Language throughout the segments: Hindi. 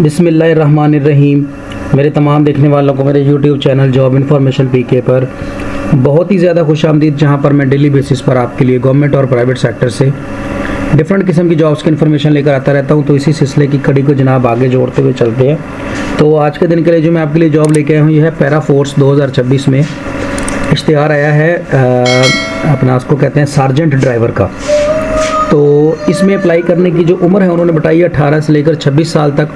बिस्मिल्लाहिर्रहमानिर्रहीम। मेरे तमाम देखने वालों को मेरे यूट्यूब चैनल जॉब इन्फॉर्मेशन पीके पर बहुत ही ज़्यादा खुशामदीद, जहां पर मैं डेली बेसिस पर आपके लिए गवर्नमेंट और प्राइवेट सेक्टर से डिफरेंट किस्म की जॉब्स की इन्फॉर्मेशन लेकर आता रहता हूं। तो इसी सिलसिले की कड़ी को जनाब आगे जोड़ते हुए चलते हैं। तो आज के दिन के लिए जो मैं आपके लिए जॉब लेके आया हूँ, यह है पैरा फोर्स 2026 में इश्तिहार आया है अपना उसको कहते हैं सार्जेंट ड्राइवर का। तो इसमें अप्लाई करने की जो उम्र है उन्होंने बताई है 18 से लेकर 26 साल तक,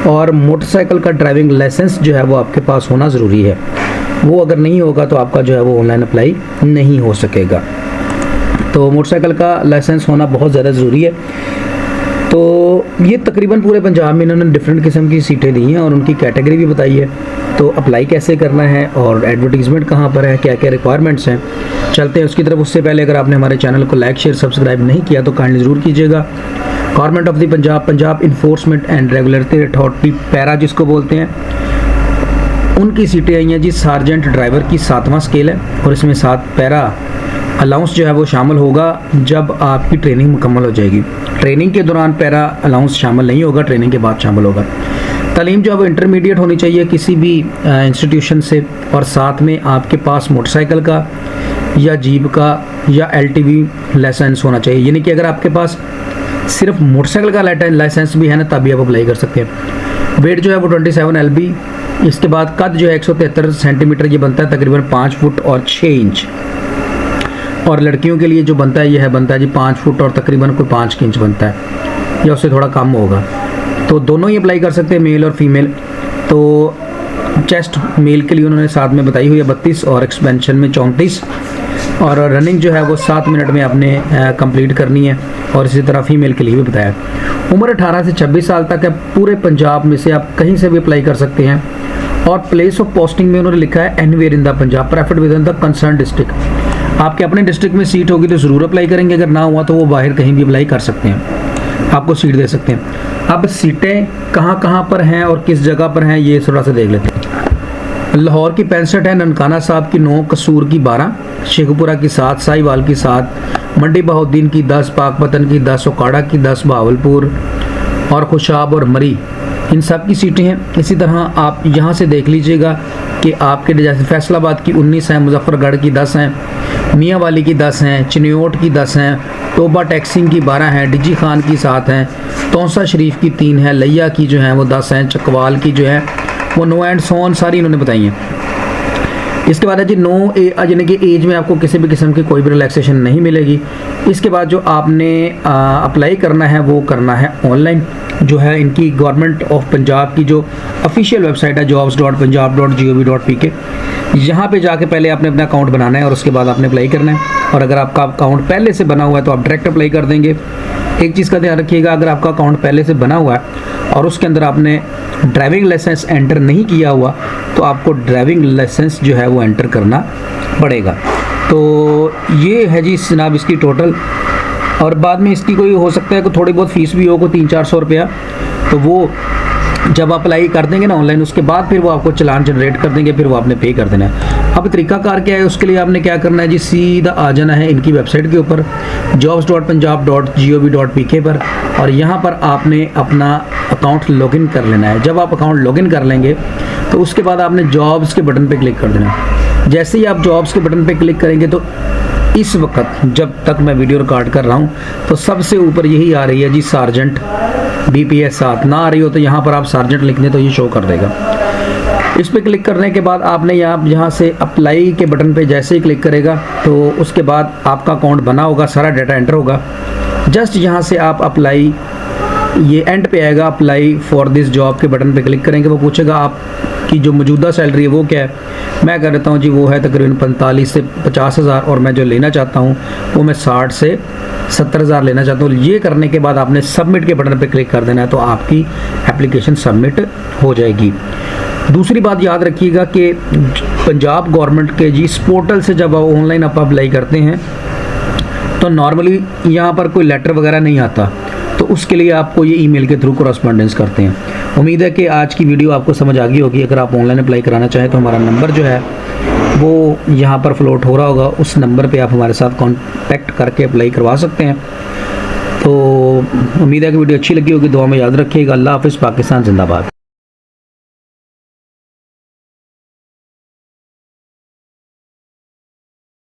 और मोटरसाइकिल का ड्राइविंग लाइसेंस जो है वो आपके पास होना ज़रूरी है। वो अगर नहीं होगा तो आपका जो है वो ऑनलाइन अप्लाई नहीं हो सकेगा। तो मोटरसाइकिल का लाइसेंस होना बहुत ज़्यादा ज़रूरी है। तो ये तकरीबन पूरे पंजाब में इन्होंने डिफरेंट किस्म की सीटें दी हैं और उनकी कैटेगरी भी बताई है। तो अप्लाई कैसे करना है और एडवर्टीज़मेंट कहाँ पर है, क्या क्या रिक्वायरमेंट्स हैं, चलते हैं उसकी तरफ। उससे पहले अगर आपने हमारे चैनल को लाइक शेयर सब्सक्राइब नहीं किया तो काइंडली ज़रूर कीजिएगा। Government of the Punjab enforcement and regulatory authority para जिसको बोलते हैं, उनकी सीटें आई हैं जी। सार्जेंट ड्राइवर की 7वां स्केल है और इसमें 7 पैरा अलाउंस जो है वो शामिल होगा जब आपकी ट्रेनिंग मुकम्मल हो जाएगी। ट्रेनिंग के दौरान पैरा अलाउंस शामिल नहीं होगा, ट्रेनिंग के बाद शामिल होगा। तालीम जो है वो इंटरमीडिएट होनी चाहिए किसी भी इंस्टीट्यूशन से, और साथ में आपके पास मोटरसाइकिल का या जीप का या एलटीवी लाइसेंस होना चाहिए। यानी कि अगर आपके पास सिर्फ मोटरसाइकिल का लाइसेंस भी है ना, तभी आप अप्लाई कर सकते हैं। वेट जो है वो 27 LB। इसके बाद कद जो है 173 सेंटीमीटर ये बनता है, तकरीबन 5 फुट और 6 इंच। और लड़कियों के लिए जो बनता है यह बनता है जी 5 फुट और तकरीबन कोई 5 इंच बनता है, या उससे थोड़ा कम होगा। तो दोनों ही अप्लाई कर सकते हैं, मेल और फीमेल। तो चेस्ट मेल के लिए उन्होंने साथ में बताई हुई है 32 और एक्सपेंशन में 34, और रनिंग जो है वो 7 मिनट में आपने कंप्लीट करनी है। और इसी तरह फीमेल के लिए भी बताया। उम्र 18 से 26 साल तक है। पूरे पंजाब में से आप कहीं से भी अप्लाई कर सकते हैं। और प्लेस ऑफ पोस्टिंग में उन्होंने लिखा है anywhere in the Punjab preferred with in the concern district. आपके अपने डिस्ट्रिक्ट में सीट होगी तो ज़रूर अप्लाई करेंगे, अगर ना हुआ तो वो बाहर कहीं भी अप्लाई कर सकते हैं, आपको सीट दे सकते हैं। अब सीटें कहाँ कहाँ पर हैं और किस जगह पर हैं ये थोड़ा सा देख लेते हैं। लाहौर की 65 है, ननकाना साहब की 9, कसूर की 12, शेखपुरा की 7, साहिवाल की 7, मंडी बहाउद्दीन की 10, पाकपतन की 10, ओकाड़ा की 10, बहावलपुर और खुशाब और मरी, इन सब की सीटें हैं। इसी तरह आप यहाँ से देख लीजिएगा कि आपके जैसे फैसलाबाद की 19 हैं, मुजफ्फरगढ़ की 10 हैं, मियाँ वाली की 10 हैं, चिन्योट की 10 हैं, टोबा टैक्सिंग की 12 हैं, डिजी खान की 7 हैं, तौसा शरीफ की 3 है, लिया की जो है वो 10 हैं, चकवाल की जो है वो 9 एंड सोन सारी इन्होंने बताई हैं। इसके बाद है जी 9 यानी कि एज में आपको किसी भी किस्म की कोई भी रिलैक्सेशन नहीं मिलेगी। इसके बाद जो आपने अप्लाई करना है वो करना है ऑनलाइन, जो है इनकी गवर्नमेंट ऑफ पंजाब की जो ऑफिशियल वेबसाइट है jobs.punjab.gov.pk। यहाँ पे जाके पहले आपने अपना अकाउंट बनाना है और उसके बाद आपने अप्लाई करना है। और अगर आपका अकाउंट पहले से बना हुआ है तो आप डायरेक्ट अप्लाई कर देंगे। एक चीज़ का ध्यान रखिएगा, अगर आपका अकाउंट पहले से बना हुआ है और उसके अंदर आपने ड्राइविंग लाइसेंस एंटर नहीं किया हुआ तो आपको ड्राइविंग लाइसेंस जो है वो एंटर करना पड़ेगा। तो ये है जी जनाब इसकी टोटल। और बाद में इसकी कोई हो सकता है कि थोड़ी बहुत फ़ीस भी हो, को 300-400 रुपया, तो वो जब अप्लाई कर देंगे ना ऑनलाइन, उसके बाद फिर वो आपको चालान जनरेट कर देंगे, फिर वो आपने पे कर देना है। अब तरीकाकार क्या है, उसके लिए आपने क्या करना है जी, सीधा आ जाना है इनकी वेबसाइट के ऊपर jobs.punjab.gov.pk पर, और यहाँ पर आपने अपना अकाउंट लॉगिन कर लेना है। जब आप अकाउंट लॉगिन कर लेंगे तो उसके बाद आपने जॉब्स के बटन पे क्लिक कर देना है। जैसे ही आप जॉब्स के बटन पे क्लिक करेंगे तो इस वक्त जब तक मैं वीडियो रिकॉर्ड कर रहा हूँ तो सबसे ऊपर यही आ रही है जी सार्जेंट BPS 7। ना आ रही हो तो यहाँ पर आप सार्जेंट लिख दें तो ये शो कर देगा। इस पर क्लिक करने के बाद आपने यहाँ से अप्लाई के बटन पे जैसे ही क्लिक करेगा तो उसके बाद आपका अकाउंट बना होगा, सारा डाटा एंटर होगा। जस्ट यहाँ से आप अप्लाई, ये एंड पे आएगा अप्लाई फॉर दिस जॉब के बटन पे क्लिक करेंगे। वो पूछेगा आपकी जो मौजूदा सैलरी है वो क्या है। मैं कह देता हूँ जी वो है तकरीबन 45 से 50 हज़ार, और मैं जो लेना चाहता हूँ वो मैं 60 से 70 हज़ार लेना चाहता हूँ। ये करने के बाद आपने सबमिट के बटन पे क्लिक कर देना है, तो आपकी एप्लीकेशन सबमिट हो जाएगी। दूसरी बात याद रखिएगा कि पंजाब गवर्नमेंट के जी इस पोर्टल से जब आप ऑनलाइन आप अप्लाई करते हैं तो नॉर्मली यहाँ पर कोई लेटर वगैरह नहीं आता, तो उसके लिए आपको ये ईमेल के थ्रू कॉरेस्पॉन्डेंस करते हैं। उम्मीद है कि आज की वीडियो आपको समझ आ गई होगी। अगर आप ऑनलाइन अप्लाई कराना चाहें तो हमारा नंबर जो है वो यहाँ पर फ्लोट हो रहा होगा, उस नंबर पे आप हमारे साथ कांटेक्ट करके अप्लाई करवा सकते हैं। तो उम्मीद है कि वीडियो अच्छी लगी होगी, दुआ में याद रखिएगा। अल्लाह हाफिज़। पाकिस्तान जिंदाबाद।